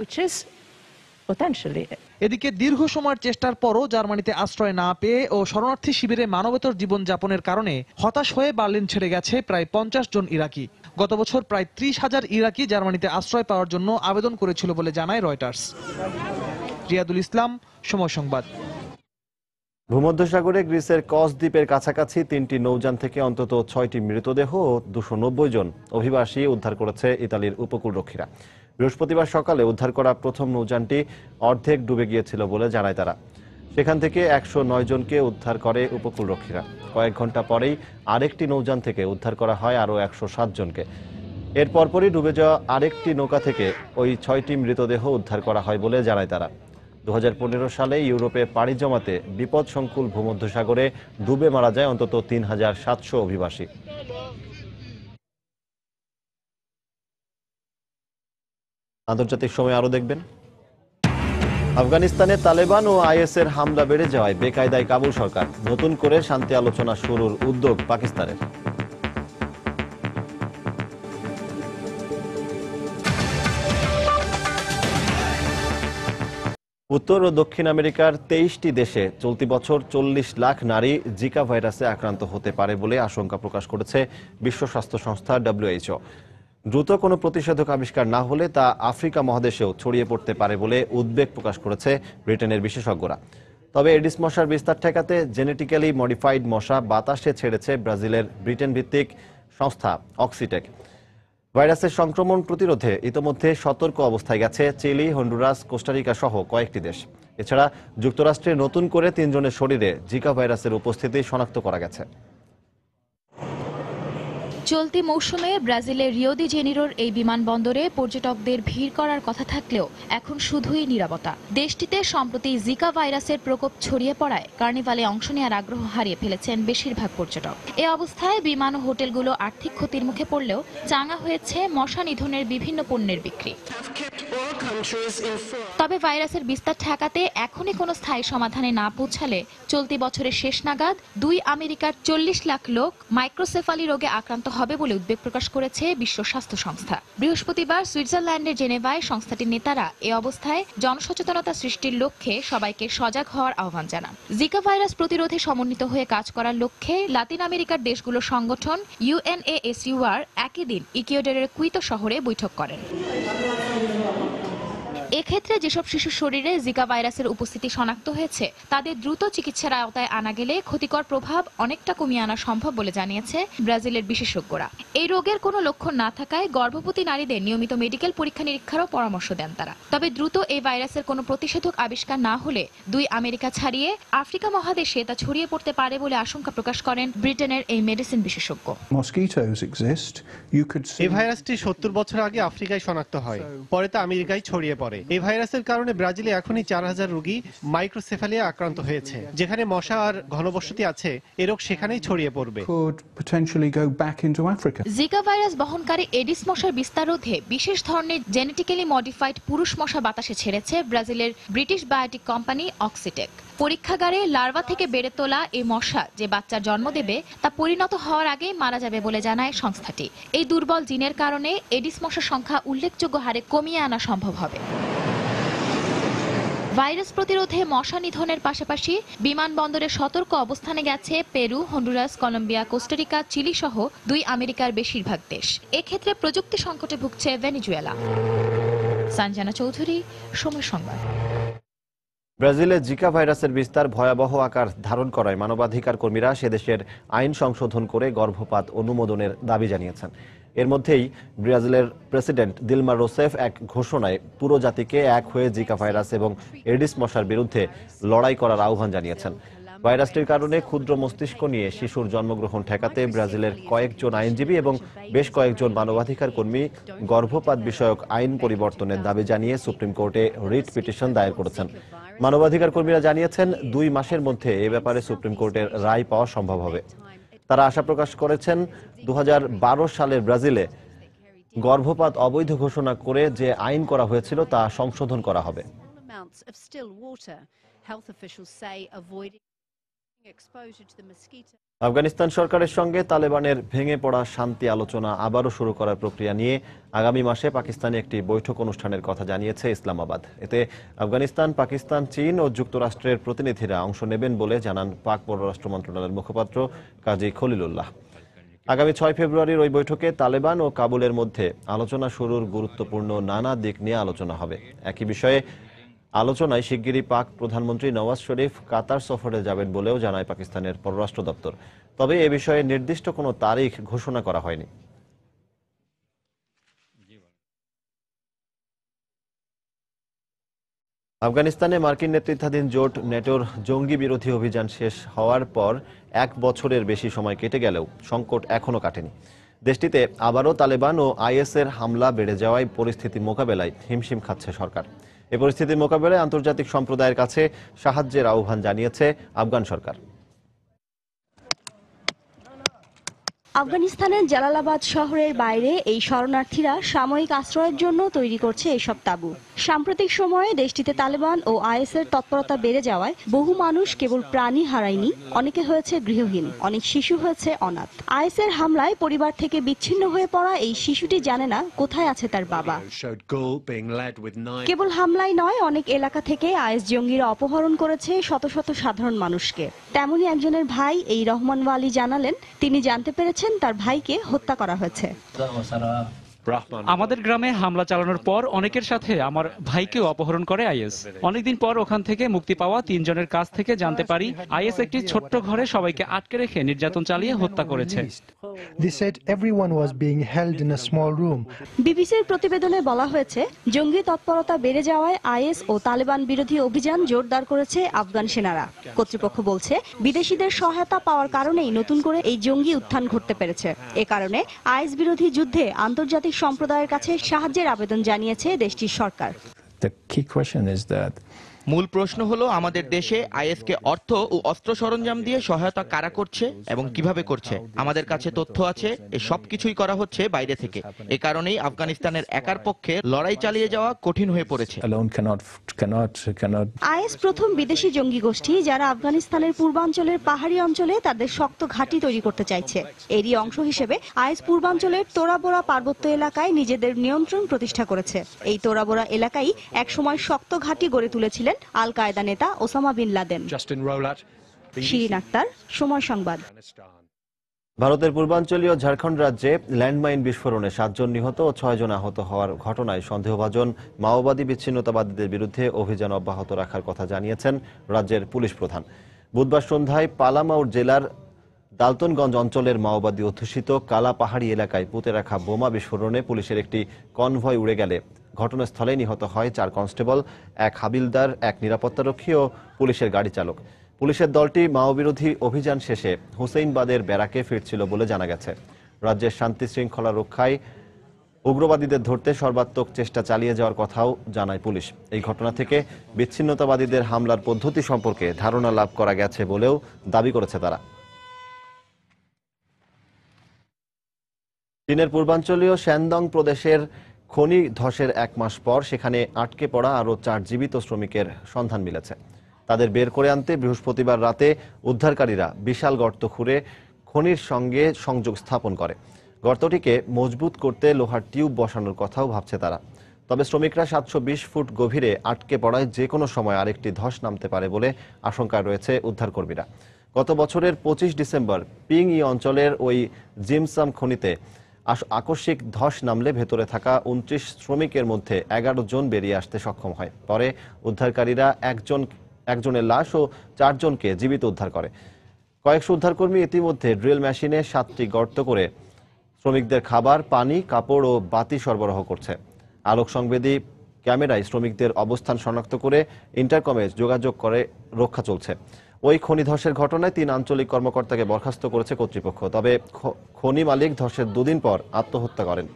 এদিকে দীর্ঘ সময়ের চেষ্টার পরও জার্মানিতে আশ্রয় না পেয়ে ও শরণার্থী শিবিরে মানবেতর জীবন যাপনের কারণে হতাশ হয়ে বার্লিন ছেড়ে গেছে প্রায় 50 জন ইরাকি। গত বছর প্রায় 30,000 ইরাকি জার্মানিতে আশ্রয় পাওয়ার জন্য আবেদন করেছিল বলে জানায় রয়টার্স। রিয়াদুল ইসলাম, সময় সংবাদ। ভূমধ্যসাগরে গ্রিসের কস দ্বীপের কাছাকাছি 3টি নৌযান থেকে অন্তত 6টি মৃতদেহ ও 290 জন অভিবাসী উদ্ধার করেছে ইতালির উপকূলরক্ষীরা। বৃহস্পতিবার সকালে উদ্ধার করা প্রথম নৌযানটি অর্ধেক ডুবে গিয়েছিল বলে জানায় তারা। সেখান থেকে 109 জনকে উদ্ধার করে উপকূলরক্ষীরা। কয়েক ঘন্টা পরেই আরেকটি নৌযান থেকে উদ্ধার করা হয় আরও 107 জনকে। এর পরপরই ডুবে যাওয়া আরেকটি নৌকা থেকে ওই 6টি মৃতদেহ উদ্ধার করা হয় বলে জানায় তারা। 2015 সালে ইউরোপে পাড়ি জমাতে বিপদসংকুল ভূমধ্যসাগরে ডুবে মারা যায় অন্তত 3700 অভিবাসী। আন্তর্জাতিক সময় আরো দেখবেন, আফগানিস্তানে তালেবান ও আইএসের হামলা বেড়ে যাওয়ায় বেকায়দায় কাবুল সরকার। নতুন করে শান্তি আলোচনা শুরুর উদ্যোগ পাকিস্তানের। উত্তর ও দক্ষিণ আমেরিকার 23টি দেশে চলতি বছর 40 লাখ নারী জিকা ভাইরাসে আক্রান্ত হতে পারে বলে আশঙ্কা প্রকাশ করেছে বিশ্ব স্বাস্থ্য সংস্থা WHO। দ্রুত কোনো প্রতিষেধক আবিষ্কার না হলে তা আফ্রিকা মহাদেশেও ছড়িয়ে পড়তে পারে বলে উদ্বেগ প্রকাশ করেছে ব্রিটেনের বিশেষজ্ঞরা। তবে এডিস মশার বিস্তার ঠেকাতে জেনেটিক্যালি মডিফাইড মশা বাতাসে ছেড়েছে ব্রাজিলের ব্রিটেন ভিত্তিক সংস্থা অক্সিটেক। ভাইরাসের সংক্রমণ প্রতিরোধে ইতোমধ্যে সতর্ক অবস্থায় গেছে চিলি, হন্ডুরাস, কোস্টারিকা সহ কয়েকটি দেশ। এছাড়া যুক্তরাষ্ট্রে নতুন করে 3 জনের শরীরে জিকা ভাইরাসের উপস্থিতি শনাক্ত করা গেছে। চলতি মৌসুমে ব্রাজিলের রিও ডি জেনিরোর এই বিমানবন্দরে পর্যটকদের ভিড় করার কথা থাকলেও এখন শুধুই নীরবতা। দেশটিতে সম্প্রতি জিকা ভাইরাসের প্রকোপ ছড়িয়ে পড়ায় কার্নিভালে অংশ নেওয়ার আগ্রহ হারিয়ে ফেলেছেন বেশিরভাগ পর্যটক। এ অবস্থায় বিমান ও হোটেলগুলো আর্থিক ক্ষতির মুখে পড়লেও চাঙা হয়েছে মশা নিধনের বিভিন্ন পণ্যের বিক্রি। তবে ভাইরাসের বিস্তার ঠেকাতে এখনই কোনো স্থায়ী সমাধানে না পৌঁছালে চলতি বছরের শেষ নাগাদ 2 আমেরিকার 40 লাখ লোক মাইক্রোসেফালি রোগে আক্রান্ত হবে বলে উদ্বেগ প্রকাশ করেছে বিশ্ব স্বাস্থ্য সংস্থা। বৃহস্পতিবার সুইজারল্যান্ডের জেনেভায় সংস্থাটির নেতারা এ অবস্থায় জনসচেতনতা সৃষ্টির লক্ষ্যে সবাইকে সজাগ হওয়ার আহ্বান জানান। জিকা ভাইরাস প্রতিরোধে সমন্বিত হয়ে কাজ করার লক্ষ্যে লাতিন আমেরিকার দেশগুলোর সংগঠন UNASUR একই দিন ইকুয়েডরের কুইতো শহরে বৈঠক করেন। এক্ষেত্রে যেসব শিশুর শরীরে জিকা ভাইরাসের উপস্থিতি শনাক্ত হয়েছে তাদের দ্রুত চিকিৎসার আওতায় আনা গেলে ক্ষতিকর প্রভাব অনেকটা কমিয়ে আনা সম্ভব বলে জানিয়েছে ব্রাজিলের বিশেষজ্ঞরা। এই রোগের কোনো লক্ষণ না থাকায় গর্ভবতী নারীদের নিয়মিত মেডিকেল পরীক্ষা নিরীক্ষারও পরামর্শ দেন তারা। তবে দ্রুত এই ভাইরাসের কোনো প্রতিষেধক আবিষ্কার না হলে 2 আমেরিকা ছাড়িয়ে আফ্রিকা মহাদেশে তা ছড়িয়ে পড়তে পারে বলে আশঙ্কা প্রকাশ করেন ব্রিটেনের এই মেডিসিন বিশেষজ্ঞ। এই ভাইরাসটি 70 বছর আগে আফ্রিকায় শনাক্ত হয়, পরে তা আমেরিকায় ছড়িয়ে পড়ে। এই ভাইরাসের কারণে ব্রাজিলে এখনই 4000 রোগী মাইক্রোসেফালিয়া আক্রান্ত হয়েছে। যেখানে মশা আর ঘনবসতি আছে, এ রোগ সেখানেই ছড়িয়ে পড়বে। জিকা ভাইরাস বহনকারী এডিস মশার বিস্তার রোধে বিশেষ ধরনের জেনেটিক্যালি মডিফাইড পুরুষ মশা বাতাসে ছেড়েছে ব্রাজিলের ব্রিটিশ বায়োটিক কোম্পানি অক্সিটেক। পরীক্ষাগারে লার্ভা থেকে বেড়ে তোলা এই মশা যে বাচ্চার জন্ম দেবে তা পরিণত হওয়ার আগে মারা যাবে বলে জানায় সংস্থাটি। এই দুর্বল জিনের কারণে এডিস মশার সংখ্যা উল্লেখযোগ্য হারে কমিয়ে আনা সম্ভব হবে। ভাইরাস প্রতিরোধে মশা নিধনের পাশাপাশি বিমানবন্দরে সতর্ক অবস্থানে গেছে Peru, Honduras, Colombia, Costa Rica, Chile সহ 2 আমেরিকার বেশিরভাগ দেশ। এক্ষেত্রে প্রযুক্তি সংকটে ভুগছে ভেনেজুয়েলা। সঞ্জনা চৌধুরী, সময় সংবাদ। ব্রাজিলে জিকা ভাইরাসের বিস্তার ভয়াবহ আকার ধারণ করায় মানবাধিকার কর্মীরা সেদেশের আইন সংশোধন করে গর্ভপাত অনুমোদনের দাবি জানিয়েছেন। এর মধ্যেই ব্রাজিলের প্রেসিডেন্ট দিলমা রোসেফ এক ঘোষণায় পুরো জাতিকে এক হয়ে জিকা ভাইরাস এবং এডিস মশার বিরুদ্ধে লড়াই করার আহ্বান জানিয়েছেন। ভাইরাসটির কারণে ক্ষুদ্র মস্তিষ্ক নিয়ে শিশুর জন্মগ্রহণ ঠেকাতে ব্রাজিলের কয়েকজন আইনজীবী এবং বেশ কয়েকজন মানবাধিকার কর্মী গর্ভপাত বিষয়ক আইন পরিবর্তনের দাবি জানিয়ে সুপ্রিম কোর্টে রিট পিটিশন দায়ের করেছেন। মানবাধিকার কর্মীরা জানিয়েছেন 2 মাসের মধ্যে এ ব্যাপারে সুপ্রিম কোর্টের রায় পাওয়া সম্ভব হবে। তারা আশা প্রকাশ করেছেন 2012 সালের ব্রাজিলে গর্ভপাত অবৈধ ঘোষণা করে যে আইন করা হয়েছিল তা সংশোধন করা হবে। আফগানিস্তান সরকারের সঙ্গে তালেবানের ভেঙে পড়া শান্তি আলোচনা আবারও শুরু করার প্রক্রিয়া নিয়ে আগামী মাসে পাকিস্তানে একটি বৈঠক অনুষ্ঠানের কথা জানিয়েছে ইসলামাবাদ। এতে আফগানিস্তান, পাকিস্তান, চীন ও যুক্তরাষ্ট্রের প্রতিনিধিরা অংশ নেবেন বলে জানান পাক পররাষ্ট্র মন্ত্রণালয়ের মুখপাত্র কাজী খলিলুল্লাহ। আগামী 6 ফেব্রুয়ারির ওই বৈঠকে তালেবান ও কাবুলের মধ্যে আলোচনা শুরুর গুরুত্বপূর্ণ নানা দিক নিয়ে আলোচনা হবে। একই বিষয়ে আলোচনায় শিগগিরই পাক প্রধানমন্ত্রী নওয়াজ শরীফ কাতার সফরে যাবেন বলেও জানায় পাকিস্তানের পররাষ্ট্র দপ্তর। তবে এ বিষয়ে নির্দিষ্ট কোনো তারিখ ঘোষণা করা হয়নি। আফগানিস্তানে মার্কিন নেতৃত্বাধীন জোট নেটোর জঙ্গি বিরোধী অভিযান শেষ হওয়ার পর 1 বছরের বেশি সময় কেটে গেলেও সংকট এখনো কাটেনি। দেশটিতে আবারও তালেবান ও আইএসের হামলা বেড়ে যাওয়ায় পরিস্থিতি মোকাবেলায় হিমশিম খাচ্ছে সরকার। এ পরিস্থিতির মোকাবেলায় আন্তর্জাতিক সম্প্রদায়ের কাছে সাহায্যের আহ্বান জানিয়েছে আফগান সরকার। আফগানিস্তানের জালালাবাদ শহরের বাইরে এই শরণার্থীরা সাময়িক আশ্রয়ের জন্য তৈরি করছে এইসব তাঁবু। সাম্প্রতিক সময়ে দেশটিতে তালেবান ও আইএসের তৎপরতা বেড়ে যাওয়ায় বহু মানুষ কেবল প্রাণী হারায়নি, অনেকে হয়েছে গৃহহীন, অনেক শিশু হয়েছে অনাথ। আইএসের হামলায় পরিবার থেকে বিচ্ছিন্ন হয়ে পড়া এই শিশুটি জানে না কোথায় আছে তার বাবা। কেবল হামলাই নয়, অনেক এলাকা থেকে আইএস জঙ্গিরা অপহরণ করেছে শত শত সাধারণ মানুষকে। তেমনই একজনের ভাই এই রহমান ওয়ালি জানালেন, তিনি জানতে পেরেছেন তার ভাইকে হত্যা করা হয়েছে। আমাদের গ্রামে হামলা চালানোর পর অনেকের সাথে আমার ভাইকেও অপহরণ করে আইএস। অনেকদিন পর ওখান থেকে মুক্তি পাওয়া 3 জনের কাছ থেকে জানতে পারি আইএস একটি ছোট্ট ঘরে সবাইকে আটকে রেখে নির্যাতন চালিয়ে হত্যা করেছে। বিবিসির প্রতিবেদনে বলা হয়েছে, জঙ্গি তৎপরতা বেড়ে যাওয়ায় আইএস ও তালেবান বিরোধী অভিযান জোরদার করেছে আফগান সেনারা। কর্তৃপক্ষ বলছে, বিদেশিদের সহায়তা পাওয়ার কারণেই নতুন করে এই জঙ্গি উত্থান ঘটতে পেরেছে। এ কারণে আইএস বিরোধী যুদ্ধে আন্তর্জাতিক সম্প্রদায়ের কাছে সাহায্যের আবেদন জানিয়েছে দেশটির সরকার। মূল প্রশ্ন হলো, আমাদের দেশে আইএসকে অর্থ ও অস্ত্র সরঞ্জাম দিয়ে সহায়তা কারা করছে এবং কিভাবে করছে। আমাদের কাছে তথ্য আছে এই সব কিছুই করা হচ্ছে বাইরে থেকে। এ কারণেই আফগানিস্তানের একার পক্ষে লড়াই চালিয়ে যাওয়া কঠিন হয়ে পড়েছে। আইএস প্রথম বিদেশি জঙ্গি গোষ্ঠী যারা আফগানিস্তানের পূর্বাঞ্চলের পাহাড়ি অঞ্চলে তাদের শক্ত ঘাঁটি তৈরি করতে চাইছে। এরই অংশ হিসেবে আইএস পূর্বাঞ্চলের তোরাবোরা পার্বত্য এলাকায় নিজেদের নিয়ন্ত্রণ প্রতিষ্ঠা করেছে। এই তোরাবোরা এলাকায় একসময় শক্ত ঘাঁটি গড়ে তুলেছিলেন আল কায়েদা নেতা Osama bin Laden. Shirin Akhter, Somoy Sangbad. ভারতের পূর্বাঞ্চলীয় ঝাড়খণ্ড রাজ্যে ল্যান্ডমাইন বিস্ফোরণে 7 জন নিহত ও 6 জন আহত হওয়ার ঘটনায় সন্দেহভাজন মাওবাদী বিচ্ছিন্নতাবাদীদের বিরুদ্ধে অভিযান অব্যাহত রাখার কথা জানিয়েছেন রাজ্যের পুলিশ প্রধান। বুধবার সন্ধ্যায় পালামাউর জেলার দালতনগঞ্জ অঞ্চলের মাওবাদী অধ্যুষিত কালা পাহাড়ি এলাকায় পুঁতে রাখা বোমা বিস্ফোরণে পুলিশের একটি কনভয় উড়ে গেলে ঘটনাস্থলে নিহত হয় 4 কনস্টেবল, 1 হাবিলদার, 1 নিরাপত্তারক্ষী ও পুলিশের গাড়ি চালক। পুলিশের দলটি মাওবিরোধী অভিযান শেষে হুসেইনবাদের ব্যারাকে ফিরছিল বলে জানা গেছে। রাজ্যের শান্তি শৃঙ্খলা রক্ষায় উগ্রবাদীদের ধরতে সর্বাত্মক চেষ্টা চালিয়ে যাওয়ার কথাও জানায় পুলিশ। এই ঘটনা থেকে বিচ্ছিন্নতাবাদীদের হামলার পদ্ধতি সম্পর্কে ধারণা লাভ করা গেছে বলেও দাবি করেছে তারা। চীনের পূর্বাঞ্চলীয় শ্যানদং প্রদেশের খনি ধসের 1 মাস পর সেখানে আটকে পড়া আরও 4 জীবিত শ্রমিকের সন্ধান মিলেছে। তাদের বের করে আনতে বৃহস্পতিবার রাতে উদ্ধারকারীরা বিশাল গর্ত খুঁড়ে খনির সঙ্গে সংযোগ স্থাপন করে। গর্তটিকে মজবুত করতে লোহার টিউব বসানোর কথাও ভাবছে তারা। তবে শ্রমিকরা 720 ফুট গভীরে আটকে পড়ায় যে কোনো সময় আরেকটি ধস নামতে পারে বলে আশঙ্কা রয়েছে উদ্ধারকর্মীরা। গত বছরের 25 ডিসেম্বর পিং ই অঞ্চলের ওই জিমসাম খনিতে আকস্মিক ধস নামলে ভেতরে থাকা 29 শ্রমিকের মধ্যে 11 জন বেরিয়ে আসতে সক্ষম হয়। পরে উদ্ধারকারীরা একজনের লাশ ও 4 জনকে জীবিত উদ্ধার করে। কয়েকশো উদ্ধারকর্মী ইতিমধ্যে ড্রিল মেশিনে 7টি গর্ত করে শ্রমিকদের খাবার, পানি, কাপড় ও বাতি সরবরাহ করছে। আলোক সংবেদী ক্যামেরায় শ্রমিকদের অবস্থান শনাক্ত করে ইন্টারকমে যোগাযোগ করে রক্ষা চলছে। ওই খনি ধসের ঘটনায় 3 আঞ্চলিক কর্মকর্তাকে বরখাস্ত করেছে কর্তৃপক্ষ। তবে খনি মালিক ধসের 2 দিন পর আত্মহত্যা করেন।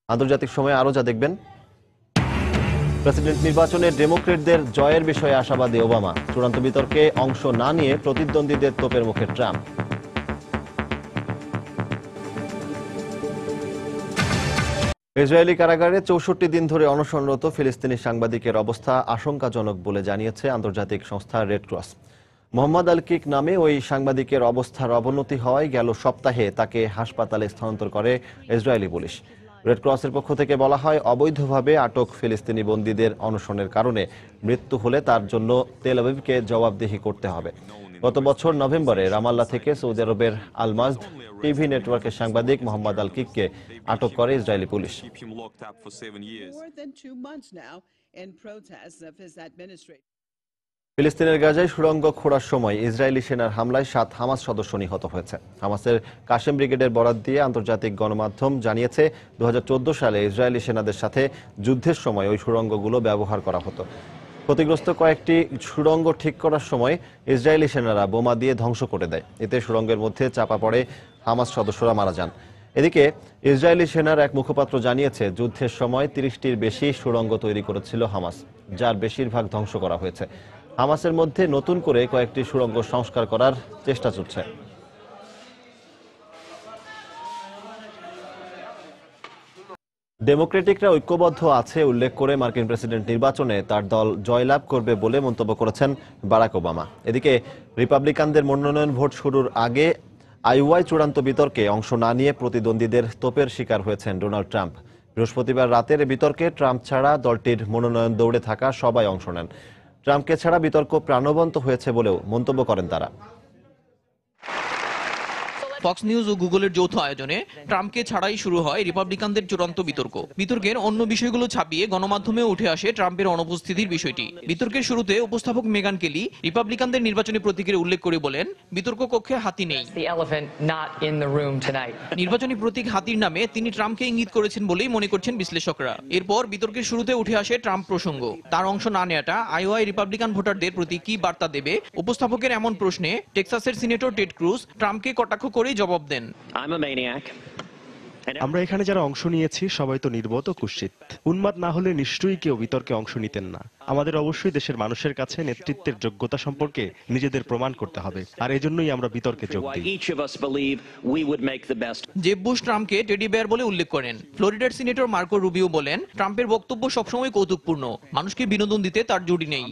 আন্তর্জাতিক সময়ে আরও যা দেখবেন, প্রেসিডেন্ট নির্বাচনে ডেমোক্রেটদের জয়ের বিষয়ে আশাবাদী ওবামা। চূড়ান্ত বিতর্কে অংশ না নিয়ে প্রতিদ্বন্দ্বীদের তোপের মুখে ট্রাম্প। ইসরায়েলি কারাগারে 64 দিন ধরে অনশনরত ফিলিস্তিনি সাংবাদিকের অবস্থা আশঙ্কাজনক বলে জানিয়েছে আন্তর্জাতিক সংস্থা রেড ক্রস। মোহাম্মদ আল কিক নামে ওই সাংবাদিকের অবস্থার অবনতি হওয়ায় গেল সপ্তাহে তাকে হাসপাতালে স্থানান্তর করে ইসরায়েলি পুলিশ। রেড ক্রসের পক্ষ থেকে বলা হয়, অবৈধভাবে আটক ফিলিস্তিনি বন্দীদের অনশনের কারণে মৃত্যু হলে তার জন্য তেল আবিবকে জবাবদিহি করতে হবে। গত বছর নভেম্বরে রামাল্লা থেকে সৌদি আরবের আল মাজদ টিভি নেটওয়ার্কের সাংবাদিক মোহাম্মদ আল কিককে আটক করে ইসরায়েলি পুলিশ। ফিলিস্তিনের গাজায় সুড়ঙ্গ খোঁড়ার সময় ইসরায়েলি সেনার হামলায় 7 হামাস সদস্য নিহত হয়েছে। হামাসের কাশেম ব্রিগেডের বরাত দিয়ে আন্তর্জাতিক গণমাধ্যম জানিয়েছে, 2014 সালে ইসরায়েলি সেনাদের সাথে যুদ্ধের সময় ওই সুড়ঙ্গগুলো ব্যবহার করা হতো। ক্ষতিগ্রস্ত কয়েকটি সুড়ঙ্গ ঠিক করার সময় ইসরায়েলি সেনারা বোমা দিয়ে ধ্বংস করে দেয়। এতে সুড়ঙ্গের মধ্যে চাপা পড়ে হামাস সদস্যরা মারা যান। এদিকে ইসরায়েলি সেনার এক মুখপাত্র জানিয়েছে, যুদ্ধের সময় 30টির বেশি সুড়ঙ্গ তৈরি করেছিল হামাস, যার বেশিরভাগ ধ্বংস করা হয়েছে। হামাসের মধ্যে নতুন করে কয়েকটি সুড়ঙ্গ সংস্কার করার চেষ্টা চলছে। ডেমোক্রেটিকরা ঐক্যবদ্ধ আছে উল্লেখ করে মার্কিন প্রেসিডেন্ট নির্বাচনে তার দল জয়লাভ করবে বলে মন্তব্য করেছেন বারাক ওবামা। এদিকে রিপাবলিকানদের মনোনয়ন ভোট শুরুর আগে আইওয়ায় চূড়ান্ত বিতর্কে অংশ না নিয়ে প্রতিদ্বন্দ্বীদের তোপের শিকার হয়েছেন ডোনাল্ড ট্রাম্প। বৃহস্পতিবার রাতের বিতর্কে ট্রাম্প ছাড়া দলটির মনোনয়ন দৌড়ে থাকা সবাই অংশ নেন। ট্রাম্পকে ছাড়া বিতর্ক প্রাণবন্ত হয়েছে বলেও মন্তব্য করেন তারা। ফক্স নিউজ ও গুগলের যৌথ আয়োজনে ট্রাম্পকে ছাড়াই শুরু হয় রিপাবলিকানদের চূড়ান্ত বিতর্ক। বিতর্কের অন্য বিষয়গুলো ছাপিয়ে গণমাধ্যমে উঠে আসে ট্রাম্পের অনুপস্থিতির বিষয়টি। বিতর্কের শুরুতে উপস্থাপক মেগান কেলি রিপাবলিকানদের নির্বাচনী প্রতীকের উল্লেখ করে বলেন, বিতর্ক কক্ষে হাতি নেই। নির্বাচনী প্রতীক হাতির নামে তিনি ট্রাম্পকে ইঙ্গিত করেছেন বলেই মনে করছেন বিশ্লেষকরা। এরপর বিতর্কের শুরুতে উঠে আসে ট্রাম্প প্রসঙ্গ। তার অংশ না নেওয়াটা আইওয়ায় রিপাবলিকান ভোটারদের প্রতি কি বার্তা দেবে? উপস্থাপকের এমন প্রশ্নে টেক্সাসের সিনেটর টেড ক্রুজ ট্রাম্পকে কটাক্ষ করে জবাব দেন, আমরা এখানে যারা অংশ নিয়েছি সবাই তো নির্বোধ ও কুৎসিত। উন্মাদ না হলে নিশ্চয়ই কেউ বিতর্কে অংশ নিতেন না। আমাদের অবশ্যই দেশের মানুষের কাছে নেতৃত্বের যোগ্যতা সম্পর্কে নিজেদের প্রমাণ করতে হবে, আর এজন্যই আমরা বিতর্কে যোগ দিই। জেব বুশ ট্রাম্পকে টেডি বেয়ার বলে উল্লেখ করেন। ফ্লোরিডার সিনেটর মার্কো রুবিও বলেন, ট্রাম্পের বক্তব্য সবসময় কৌতুকপূর্ণ, মানুষকে বিনোদন দিতে তার জুড়ি নেই।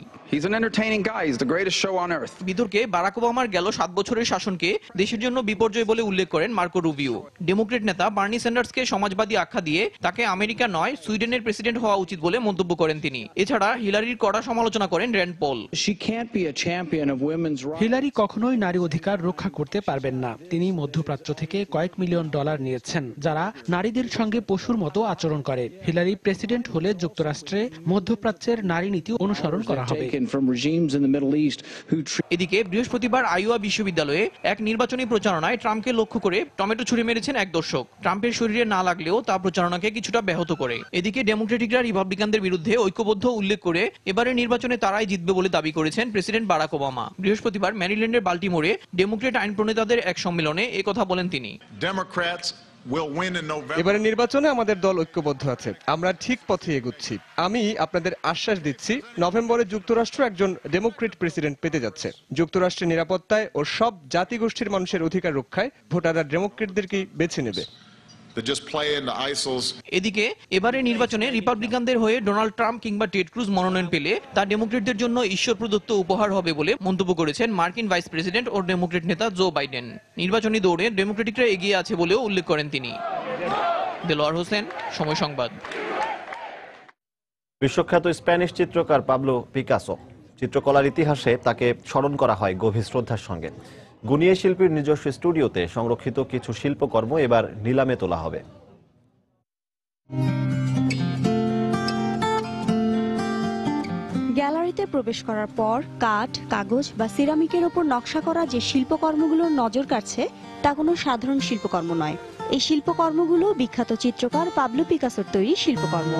বিতর্কে বারাক ওবামার গেল 7 বছরের শাসনকে দেশের জন্য বিপর্যয় বলে উল্লেখ করেন মার্কো রুবিও। ডেমোক্রেট নেতা বার্নি স্যান্ডার্সকে সমাজবাদী আখ্যা দিয়ে তাকে আমেরিকা নয় সুইডেনের প্রেসিডেন্ট হওয়া উচিত বলে মন্তব্য করেন তিনি। এছাড়া হিলারির কড়া সমালোচনা করেন র্যান্ড পল। হিলারি কখনোই নারী অধিকার রক্ষা করতে পারবেন না। তিনি মধ্যপ্রাচ্য থেকে কয়েক মিলিয়ন ডলার নিয়েছেন, যারা নারীদের সঙ্গে পশুর মতো আচরণ করে। হিলারি প্রেসিডেন্ট হলে যুক্তরাষ্ট্রে মধ্যপ্রাচ্যের নারী নীতি অনুসরণ করা হবে। এদিকে বৃহস্পতিবার আইওয়া বিশ্ববিদ্যালয়ে এক নির্বাচনী প্রচারণায় ট্রাম্পকে লক্ষ্য করে টমেটো ছুড়ে মেরেছেন এক দর্শক। ট্রাম্পের শরীরে না লাগলেও তা প্রচারণাকে কিছুটা ব্যাহত করে। এদিকে ডেমোক্রেটিকরা রিপাবলিকানদের বিরুদ্ধে ঐক্যবদ্ধ উল্লেখ করে এবারের নির্বাচনে তারাই জিতবে বলে দাবি করেছেন প্রেসিডেন্ট বারাক ওবামা। বৃহস্পতিবার ম্যারিল্যান্ডের বাল্টিমোরে ডেমোক্রেট আইন প্রণেতাদের এক সম্মেলনে একথা বলেন তিনি। এবারে নির্বাচনে আমাদের দল ঐক্যবদ্ধ আছে, আমরা ঠিক পথে এগুচ্ছি। আমি আপনাদের আশ্বাস দিচ্ছি, নভেম্বরে যুক্তরাষ্ট্র একজন ডেমোক্রেট প্রেসিডেন্ট পেতে যাচ্ছে। যুক্তরাষ্ট্রের নিরাপত্তায় ও সব জাতিগোষ্ঠীর মানুষের অধিকার রক্ষায় ভোটাররা ডেমোক্রেটদেরকেই বেছে নেবে। এদিকে এবারে নির্বাচনে রিপাবলিকানদের হয়ে ডোনাল্ড ট্রাম্প কিংবা টেড ক্রুজ মনোনয়ন পেলে তা ডেমোক্রেটদের জন্য ঈশ্বর প্রদত্ত উপহার হবে বলে মন্তব্য করেছেন মার্কিন ভাইস প্রেসিডেন্ট ও ডেমোক্রেট নেতা জো বাইডেন। নির্বাচনী দৌড়ে ডেমোক্রেটিকরা এগিয়ে আছে বলেও উল্লেখ করেন তিনি। দেলোয়ার হোসেন, সময় সংবাদ। বিশ্বখ্যাত স্প্যানিশ চিত্রকার পাবলো পিকাসো, চিত্রকলার ইতিহাসে তাকে স্মরণ করা হয় গভীর শ্রদ্ধার সঙ্গে। গুনিয়ে শিল্পীর নিজস্ব স্টুডিওতে সংরক্ষিত কিছু শিল্পকর্ম এবার নিলামে তোলা হবে। গ্যালারিতে প্রবেশ করার পর কাঠ, কাগজ বা সিরামিকের ওপর নকশা করা যে শিল্পকর্মগুলোর নজর কাটছে তা কোনো সাধারণ শিল্পকর্ম নয়। এই শিল্পকর্মগুলো বিখ্যাত চিত্রকার পাবলো পিকাসোর তৈরি শিল্পকর্ম।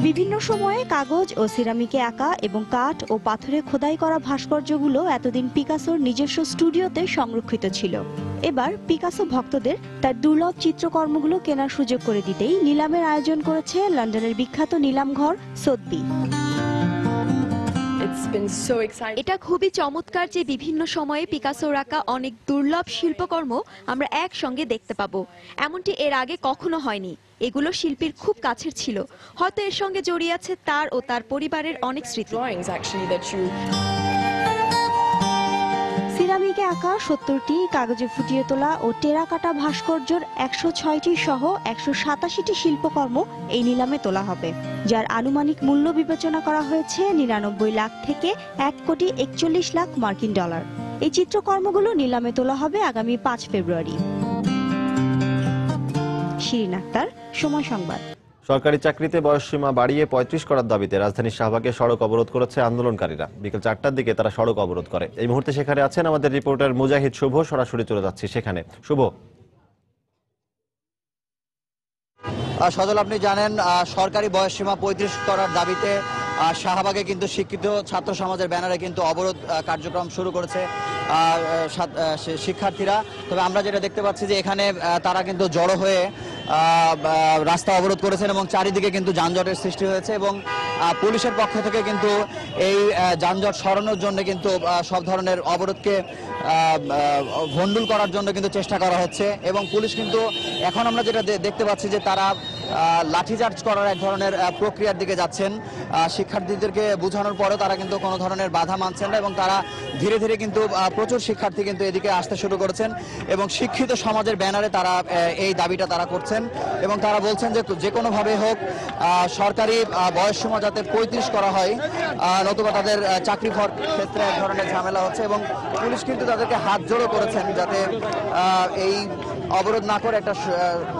বিভিন্ন সময়ে কাগজ ও সিরামিকে আঁকা এবং কাঠ ও পাথরে খোদাই করা ভাস্কর্যগুলো এতদিন পিকাসোর নিজস্ব স্টুডিওতে সংরক্ষিত ছিল। এবার পিকাসো ভক্তদের তার দুর্লভ চিত্রকর্মগুলো কেনার সুযোগ করে দিতেই নিলামের আয়োজন করেছে লন্ডনের বিখ্যাত নিলামঘর সোথবি। এটা খুবই চমৎকার যে বিভিন্ন সময়ে পিকাসোর আঁকা অনেক দুর্লভ শিল্পকর্ম আমরা একসঙ্গে দেখতে পাবো। এমনটি এর আগে কখনো হয়নি। এগুলো শিল্পীর খুব কাছের ছিল, হয়তো এর সঙ্গে জড়িয়ে আছে তার ও তার পরিবারের অনেক স্মৃতি। সিরামিকে আঁকা 70টি, কাগজে ফুটিয়ে তোলা ও টেরাকাটা ভাস্কর্যের 106টি সহ 187টি শিল্পকর্ম এই নিলামে তোলা হবে, যার আনুমানিক মূল্য বিবেচনা করা হয়েছে 99 লাখ থেকে 1 কোটি 41 লাখ মার্কিন ডলার। এই চিত্রকর্মগুলো নিলামে তোলা হবে আগামী 5 ফেব্রুয়ারি। শিরিন আক্তার, সময় সংবাদ। সরকারি চাকরিতে বয়সসীমা বাড়িয়ে 35 করার দাবিতে রাজধানীর শাহবাগে সড়ক অবরোধ করেছে আন্দোলনকারীরা। বিকেল 4টার দিকে তারা সড়ক অবরোধ করে। এই মুহূর্তে সেখানে আছেন আমাদের রিপোর্টার মুজাহিদ শুভ। সরাসরি চলে যাচ্ছি সেখানে। শুভ। সজল, আপনি জানেন সরকারি বয়সসীমা 35 করার দাবিতে শাহবাগে কিন্তু শিক্ষিত ছাত্র সমাজের ব্যানারে কিন্তু অবরোধ কার্যক্রম শুরু করেছে শিক্ষার্থীরা। তবে আমরা যেটা দেখতে পাচ্ছি যে এখানে তারা কিন্তু জড়ো হয়ে রাস্তা অবরোধ করেছেন এবং চারিদিকে কিন্তু যানজটের সৃষ্টি হয়েছে এবং পুলিশের পক্ষ থেকে কিন্তু এই যানজট সরানোর জন্য কিন্তু সব ধরনের অবরোধকে ভণ্ডুল করার জন্য কিন্তু চেষ্টা করা হচ্ছে এবং পুলিশ কিন্তু এখন আমরা যেটা দেখতে পাচ্ছি যে তারা লাঠিচার্জ করার এক ধরনের প্রক্রিয়ার দিকে যাচ্ছেন। শিক্ষার্থীদেরকে বোঝানোর পরেও তারা কিন্তু কোনো ধরনের বাধা মানছেন না এবং তারা ধীরে ধীরে কিন্তু প্রচুর শিক্ষার্থী কিন্তু এদিকে আসতে শুরু করেছেন এবং শিক্ষিত সমাজের ব্যানারে তারা এই দাবিটা তারা করছেন এবং তারা বলছেন যে যে কোনোভাবে হোক সরকারি বয়সসীমা যাতে 35 করা হয়, নতুবা তাদের চাকরি ক্ষেত্রে এক ধরনের ঝামেলা হচ্ছে এবং পুলিশ কিন্তু তাদেরকে হাত জোড়ো করেছেন যাতে এই অবরোধ না করে একটা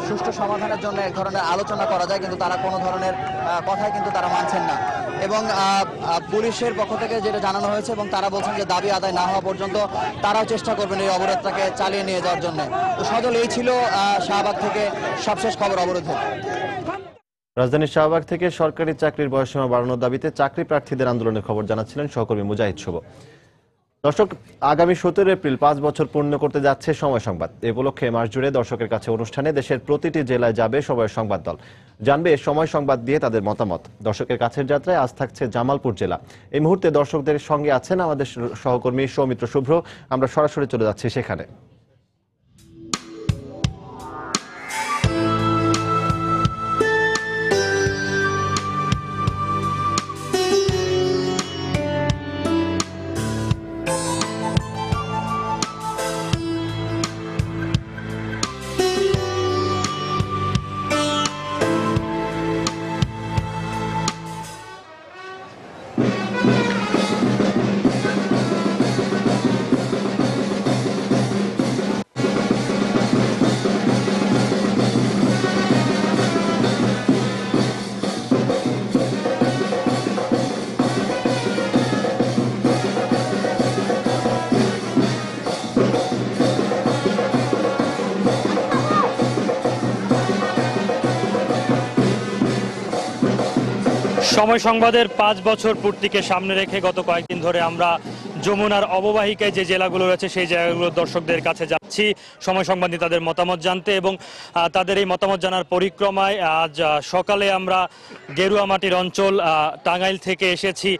সুষ্ঠু সমাধানের জন্য এক ধরনের আলোচনা করা যায়, কিন্তু তারা কোনো ধরনের কথাই কিন্তু তারা মানছেন না এবং পুলিশের পক্ষ থেকে যেটা জানানো হয়েছে এবং তারা বলছেন যে দাবি আদায় না হওয়া পর্যন্ত তারাও চেষ্টা করবেন এই অবরোধটাকে চালিয়ে নিয়ে যাওয়ার জন্য। তো সজল, এই ছিল শাহবাগ থেকে সবশেষ খবর অবরোধের। রাজধানীর শাহবাগ থেকে সরকারি চাকরির বয়সসীমা বাড়ানোর দাবিতে চাকরি প্রার্থীদের আন্দোলনের খবর জানাচ্ছিলেন সহকর্মী মুজাহিদ শুভ। দর্শক, আগামী 17 এপ্রিল 5 বছর পূর্ণ করতে যাচ্ছে সময় সংবাদ। এ উপলক্ষে মাস জুড়ে দর্শকের কাছে অনুষ্ঠানে দেশের প্রতিটি জেলায় যাবে সময়ের সংবাদ দল, জানবে সময় সংবাদ দিয়ে তাদের মতামত। দর্শকের কাছের যাত্রায় আজ থাকছে জামালপুর জেলা। এই মুহূর্তে দর্শকদের সঙ্গে আছেন আমাদের সহকর্মী সৌমিত্র শুভ্র। আমরা সরাসরি চলে যাচ্ছি সেখানে। সময় সংবাদের 5 বছর পূর্তিকে সামনে রেখে গত কয়েকদিন ধরে আমরা যমুনার অববাহিকায় যে জেলাগুলো রয়েছে সেই জায়গাগুলোর দর্শকদের কাছে যাচ্ছি। এসেছি সময় সংবাদ নিয়ে তাদের মতামত জানতে এবং তাদের এই মতামত জানার পরিক্রমায় আজ সকালে আমরা গেরুয়ামাটির অঞ্চল টাঙ্গাইল থেকে এসেছি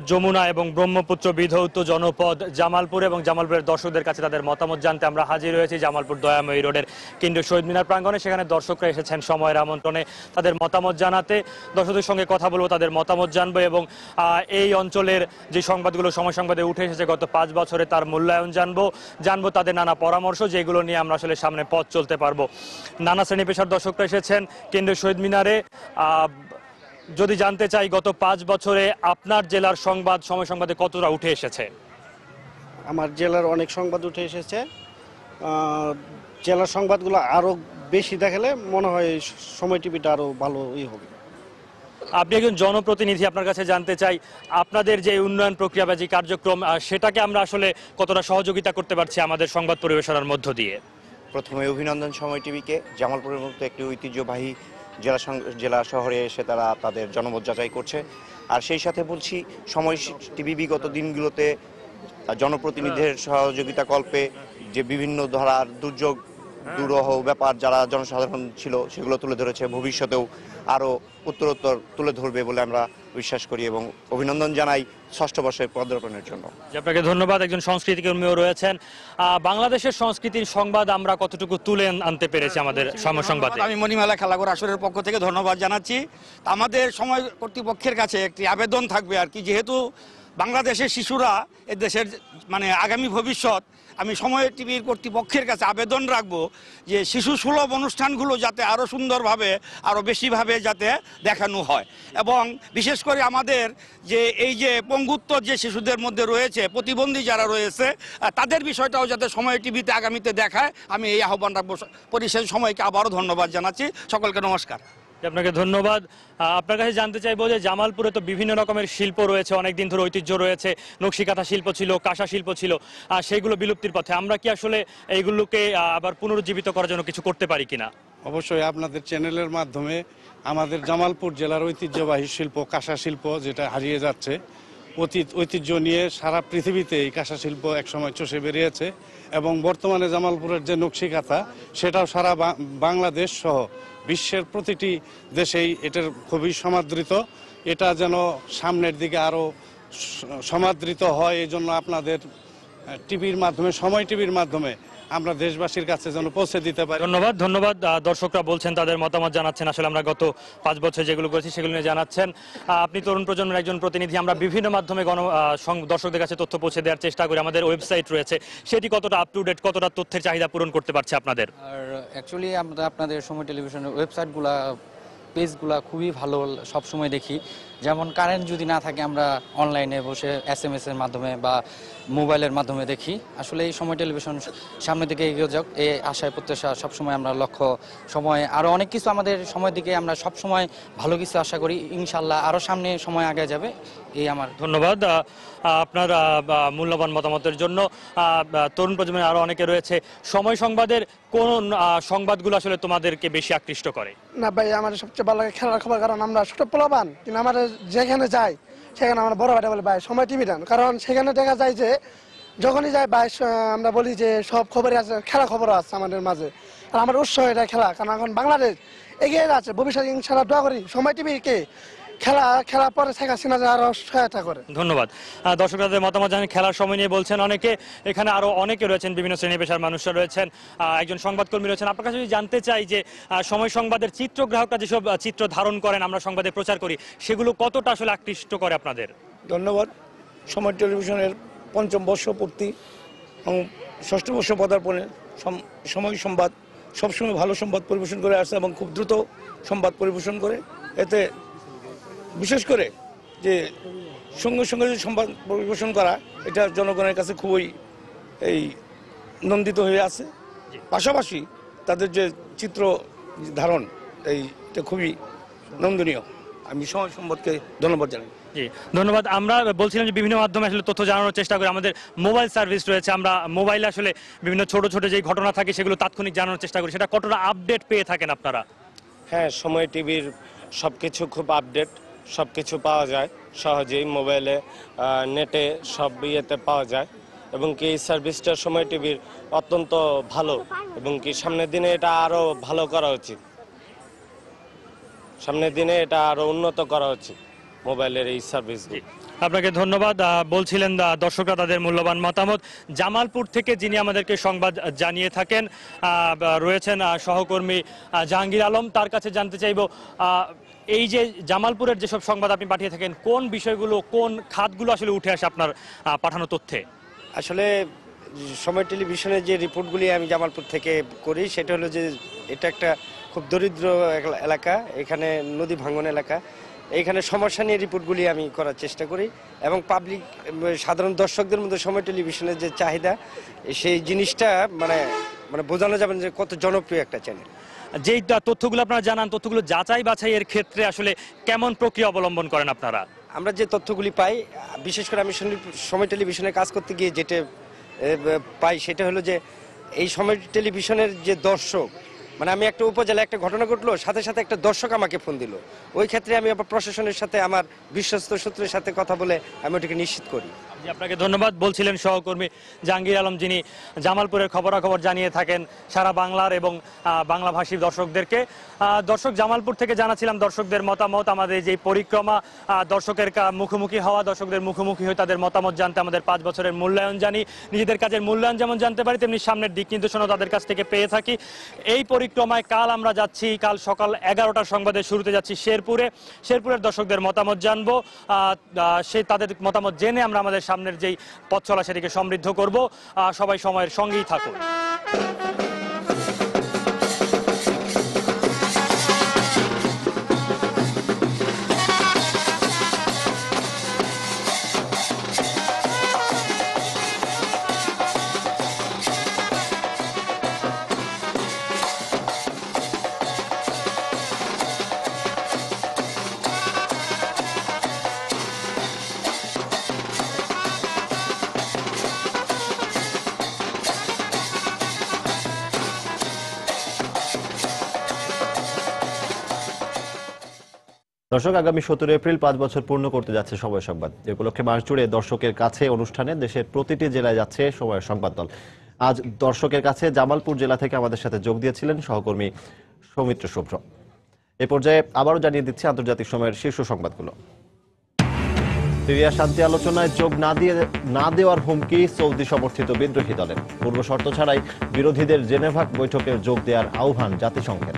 যমুনা এবং ব্রহ্মপুত্র বিধৌত জনপদ জামালপুর এবং জামালপুরের দর্শকদের কাছে তাদের মতামত জানতে আমরা হাজির হয়েছি জামালপুর দয়াময়ী রোডের কেন্দ্রীয় শহীদ মিনার প্রাঙ্গণে। সেখানে দর্শকরা এসেছেন সময়ের আমন্ত্রণে তাদের মতামত জানাতে। দর্শকদের সঙ্গে কথা বলবো, তাদের মতামত জানবো এবং এই অঞ্চলের যে সংবাদগুলো সময় সংবাদে উঠে এসেছে গত 5 বছরে তার মূল্যায়ন জানবো তাদের নানা পরামর্শ, যেগুলো নিয়ে আমরা আসলে সামনে পথ চলতে পারবো। নানা শ্রেণী পেশার দর্শকরা এসেছেন কেন্দ্রীয় শহীদ মিনারে। যদি জানতে চাই গত 5 বছরে আপনার জেলার সংবাদ সময় সংবাদে কতটা উঠে এসেছে? আমার জেলার অনেক সংবাদ উঠে এসেছে। জেলার সংবাদগুলো আরো বেশি দেখালে মনে হয় সময় টিভিটা আরো ভালো হবে। আপনি একজন জনপ্রতিনিধি, আপনার কাছে জানতে চাই আপনাদের যে উন্নয়ন প্রক্রিয়া বা যে কার্যক্রম সেটাকে আমরা আসলে কতটা সহযোগিতা করতে পারছি আমাদের সংবাদ পরিবেশনার মধ্য দিয়ে? প্রথমে অভিনন্দন সময় টিভিকে। জামালপুরের মতো একটি ঐতিহ্যবাহী জেলা শহরে এসে তারা তাদের জনমত যাচাই করছে। আর সেই সাথে বলছি সময় টিভি বিগত দিনগুলোতে জনপ্রতিনিধিদের সহযোগিতা কল্পে যে বিভিন্ন ধারার দুর্যোগ দুরূহ ব্যাপার যারা জনসাধারণ ছিল সেগুলো তুলে ধরেছে, ভবিষ্যতেও আরও উত্তরোত্তর তুলে ধরবে বলে আমরা বিশ্বাস করি এবং অভিনন্দন জানাই 6ষ্ঠ বর্ষের পদার্পণের জন্য। আপনাকে ধন্যবাদ। একজন সংস্কৃতি কর্মীও রয়েছেন। বাংলাদেশের সংস্কৃতির সংবাদ আমরা কতটুকু তুলে আনতে পেরেছি আমাদের সময় সংবাদে? আমি মণিমেলা খেলাঘর আসরের পক্ষ থেকে ধন্যবাদ জানাচ্ছি। আমাদের সময় কর্তৃপক্ষের কাছে একটি আবেদন থাকবে আর কি, যেহেতু বাংলাদেশের শিশুরা এ দেশের আগামী ভবিষ্যৎ, আমি সময় টিভির কর্তৃপক্ষের কাছে আবেদন রাখবো যে শিশু সুলভ অনুষ্ঠানগুলো যাতে আরও সুন্দরভাবে আরও বেশিভাবে যাতে দেখানো হয় এবং বিশেষ করে আমাদের যে এই যে পঙ্গুত্ব যে শিশুদের মধ্যে রয়েছে, প্রতিবন্ধী যারা রয়েছে, তাদের বিষয়টাও যাতে সময় টিভিতে আগামীতে দেখায়, আমি এই আহ্বান রাখবো। পরিশেষ সময়কে আবারও ধন্যবাদ জানাচ্ছি। সকলকে নমস্কার। আপনাকে ধন্যবাদ। আপনার কাছে জানতে চাইবো যে জামালপুরে তো বিভিন্ন রকমের শিল্প রয়েছে, অনেকদিন ধরে ঐতিহ্য রয়েছে, নকশিকাঁথা শিল্প ছিল, কাঁসা শিল্প ছিল, সেইগুলো বিলুপ্তির পথে। আমরা কি আসলে এইগুলোকে আবার পুনরুজ্জীবিত করার জন্য কিছু করতে পারি কিনা? অবশ্যই আপনাদের চ্যানেলের মাধ্যমে আমাদের জামালপুর জেলার ঐতিহ্যবাহী শিল্প কাঁসা শিল্প যেটা হারিয়ে যাচ্ছে, ঐতিহ্য নিয়ে সারা পৃথিবীতে এই কাঁসা শিল্প একসময় চষে বেরিয়েছে এবং বর্তমানে জামালপুরের যে নকশিকাঁথা সেটাও সারা বাংলাদেশ সহ বিশ্বের প্রতিটি দেশেই এটার খুবই সমাদৃত। এটা যেন সামনের দিকে আরও সমাদৃত হয়, এই জন্য আপনাদের টিভির মাধ্যমে, সময় টিভির মাধ্যমে আমরা দেশবাসীর কাছে যেন পৌঁছে দিতে পারি। ধন্যবাদ। দর্শকরা বলছেন, তাদের মতামত জানাচ্ছেন। আসলে আমরা গত 5 বছর যেগুলো করেছি সেগুলো নিয়ে জানাচ্ছেন। আপনি তরুণ প্রজন্মের একজন প্রতিনিধি, আমরা বিভিন্ন মাধ্যমে দর্শকদের কাছে তথ্য পৌঁছে দেওয়ার চেষ্টা করি। আমাদের ওয়েবসাইট রয়েছে, সেটি কতটা আপ টু ডেট, কতটা তথ্যের চাহিদা পূরণ করতে পারছে আপনাদের? আর অ্যাকচুয়ালি আমরা আপনাদের সময় টেলিভিশনের ওয়েবসাইটগুলা, পেজগুলা খুবই ভালো সব সময় দেখি। যেমন কারেন্ট যদি না থাকে আমরা অনলাইনে বসে SMS এর মাধ্যমে বা মোবাইলের মাধ্যমে দেখি। আসলে এই সময় টেলিভিশন সামনের দিকে এগিয়ে যাক এই আশায় প্রত্যাশা সবসময় আমরা লক্ষ্য, সময় আরও অনেক কিছু আমাদের সময়ের দিকে আমরা সব সময় ভালো কিছু আশা করি। ইনশাল্লাহ আরও সামনে সময় আগে যাবে, এই আমার ধন্যবাদ আপনার মূল্যবান মতামতের জন্য। তরুণ প্রজন্মের আরো অনেকে রয়েছে। সময় সংবাদের কোন সংবাদগুলো আসলে তোমাদেরকে বেশি আকৃষ্ট করে? না ভাই, আমার সবচেয়ে ভালো লাগে খেলার খবর, কারণ আমরা ছোট পোলাপান, কিন্তু আমাদের যেখানে যাই সেখানে আমরা বড় ভাইটা বলে ভাই সময় টিভি দেন, কারণ সেখানে দেখা যায় যে যখনই যাই ভাই আমরা বলি যে সব খবরই আছে, খেলা খবরও আছে আমাদের মাঝে। আর আমার উৎসাহ এটা খেলা, কারণ এখন বাংলাদেশ এগিয়ে যাচ্ছে, ভবিষ্যতে ইনশাআল্লাহ দোয়া করি সময় টিভিকে খেলা পরে শেখ হাসিনা আরো সহায়তা করে। ধন্যবাদ। দর্শকদের মতামত জানেন, খেলার সময় নিয়ে বলছেন অনেকে। এখানে আরো অনেকে রয়েছেন, বিভিন্ন শ্রেণী পেশার মানুষরা রয়েছেন, একজন সংবাদকর্মী রয়েছেন। আপনার কাছে যদি জানতে চাই যে সময় সংবাদের চিত্রগ্রাহকরা যেসব চিত্র ধারণ করেন, আমরা সংবাদে প্রচার করি, সেগুলো কতটা আসলে আকৃষ্ট করে আপনাদের? ধন্যবাদ। সময় টেলিভিশনের 5ম বর্ষ পূর্তি এবং 6ষ্ঠ বর্ষ পদার্পণে সময় সংবাদ সবসময় ভালো সংবাদ পরিবেশন করে আসছে এবং খুব দ্রুত সংবাদ পরিবেশন করে। এতে বিশেষ করে যে সঙ্গে সঙ্গে যে সংবাদ পরিবেশন করা, এটা জনগণের কাছে খুবই নন্দিত হয়ে আছে। পাশাপাশি তাদের যে চিত্র ধারণ, এটা খুবই নন্দনীয়। আমি সময় সংবাদকে ধন্যবাদ জানাই। জি ধন্যবাদ। আমরা বলছিলাম যে বিভিন্ন মাধ্যমে আসলে তথ্য জানানোর চেষ্টা করি। আমাদের মোবাইল সার্ভিস রয়েছে, আমরা মোবাইলে আসলে বিভিন্ন ছোট ছোট যে ঘটনা থাকে সেগুলো তাৎক্ষণিক জানানোর চেষ্টা করি। সেটা কতটা আপডেট পেয়ে থাকেন আপনারা? হ্যাঁ, সময় টিভির সবকিছু খুব আপডেট, সবকিছু পাওয়া যায় সহজেই মোবাইলে, নেটে সব ইয়েতে পাওয়া যায় এবং কি এই সার্ভিসটা সময় টিভির অত্যন্ত ভালো এবং কি সামনের দিনে এটা আরো ভালো করা উচিত, সামনের দিনে এটা আরো উন্নত করা উচিত মোবাইলের এই সার্ভিসগুলো। আপনাকে ধন্যবাদ। বলছিলেন দর্শকরা তাদের মূল্যবান মতামত। জামালপুর থেকে যিনি আমাদেরকে সংবাদ জানিয়ে থাকেন রয়েছেন সহকর্মী জাহাঙ্গীর আলম, তার কাছে জানতে চাইব এই যে জামালপুরের যেসব সংবাদ আপনি পাঠিয়ে থাকেন কোন বিষয়গুলো কোন খাতগুলো আসলে উঠে আসে আপনার পাঠানো তথ্যে? আসলে সময় টেলিভিশনের যে রিপোর্টগুলি আমি জামালপুর থেকে করি সেটা হলো যে এটা একটা খুব দরিদ্র এলাকা, এখানে নদী ভাঙন এলাকা, এইখানে সমস্যা নিয়ে রিপোর্টগুলি আমি করার চেষ্টা করি এবং পাবলিক সাধারণ দর্শকদের মধ্যে সময় টেলিভিশনের যে চাহিদা সেই জিনিসটা মানে বোঝানো যাবে যে কত জনপ্রিয় একটা চ্যানেল। যেই তথ্যগুলো আপনারা জানান তথ্যগুলো যাচাই বাছাইয়ের ক্ষেত্রে আসলে কেমন প্রক্রিয়া অবলম্বন করেন আপনারা? আমরা যে তথ্যগুলি পাই, বিশেষ করে আমি সময় টেলিভিশনে কাজ করতে গিয়ে যেটা পাই সেটা হলো যে এই সময় টেলিভিশনের যে দর্শক, মানে আমি একটা উপজেলায় একটা ঘটনা ঘটলো, সাথে সাথে একটা দর্শক আমাকে ফোন দিল, ওই ক্ষেত্রে আমি আবার প্রশাসনের সাথে আমার বিশ্বস্ত সূত্রের সাথে কথা বলে আমি ওটাকে নিশ্চিত করি। আপনাকে ধন্যবাদ। বলছিলেন সহকর্মী জাহাঙ্গীর আলম, যিনি জামালপুরের খবরাখবর জানিয়ে থাকেন সারা বাংলার এবং বাংলাভাষী দর্শকদেরকে। দর্শক, জামালপুর থেকে জানাছিলাম দর্শকদের মতামত। আমাদের যে পরিক্রমা, দর্শকের মুখোমুখি হওয়া, দর্শকদের মুখোমুখি হয়ে তাদের মতামত জানতে আমাদের 5 বছরের মূল্যায়ন জানি। নিজেদের কাজের মূল্যায়ন যেমন জানতে পারি তেমনি সামনের দিক নির্দেশনা তাদের কাছ থেকে পেয়ে থাকি। এই পরিক্রমায় কাল আমরা যাচ্ছি, কাল সকাল 11টার সংবাদের শুরুতে যাচ্ছি শেরপুরের দর্শকদের মতামত জানবো। তাদের মতামত জেনে আমরা আমাদের সামনের যেই পথ চলা সেটিকে সমৃদ্ধ করব। সবাই সময়ের সঙ্গেই থাকুন। দর্শক, আগামী 17 এপ্রিল 5 বছর পূর্ণ করতে যাচ্ছে সময় সংবাদ। এ উপলক্ষে মাস জুড়ে দর্শকের কাছে অনুষ্ঠানে দেশের প্রতিটি জেলায় যাচ্ছে সময় সংবাদ দল। আজ দর্শকের কাছে জামালপুর জেলা থেকে আমাদের সাথে যোগ দিয়েছিলেন সহকর্মী সৌমিত্র শুভ্র। এ পর্যায়ে আবারও জানিয়ে দিচ্ছি আন্তর্জাতিক সময়ের শীর্ষ সংবাদগুলো। সিরিয়া শান্তি আলোচনায় যোগ না দেওয়ার হুমকি সৌদি সমর্থিত বিদ্রোহী দলের। পূর্ব শর্ত ছাড়াই বিরোধীদের জেনেভা বৈঠকে যোগ দেওয়ার আহ্বান জাতিসংঘের।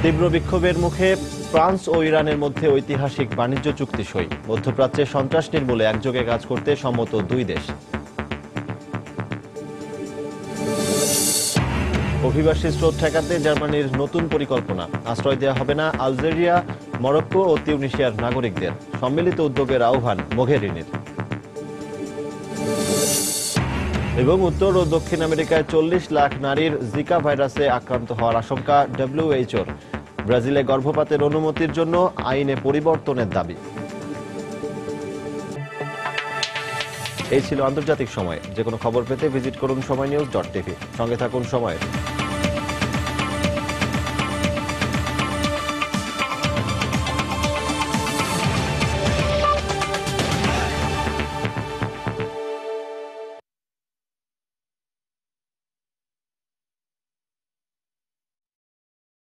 তীব্র বিক্ষোভের মুখে ফ্রান্স ও ইরানের মধ্যে ঐতিহাসিক বাণিজ্য চুক্তি সই। মধ্যপ্রাচ্যে সন্ত্রাস নির্মূলে একযোগে কাজ করতে সম্মত দুই দেশ। অভিবাসী স্রোত ঠেকাতে জার্মানির নতুন পরিকল্পনা। আশ্রয় দেওয়া হবে না আলজেরিয়া, মরক্কো ও তিউনিসিয়ার নাগরিকদের। সম্মিলিত উদ্যোগের আহ্বান মোঘেরিনির। এবং উত্তর ও দক্ষিণ আমেরিকায় 40 লাখ নারীর জিকা ভাইরাসে আক্রান্ত হওয়ার আশঙ্কা WHO-র। ব্রাজিলে গর্ভপাতের অনুমতির জন্য আইনে পরিবর্তনের দাবি। এই ছিল আন্তর্জাতিক সময়। যে কোনো খবর পেতে ভিজিট করুন সময়নিউজ.tv। সঙ্গে থাকুন সময়ের।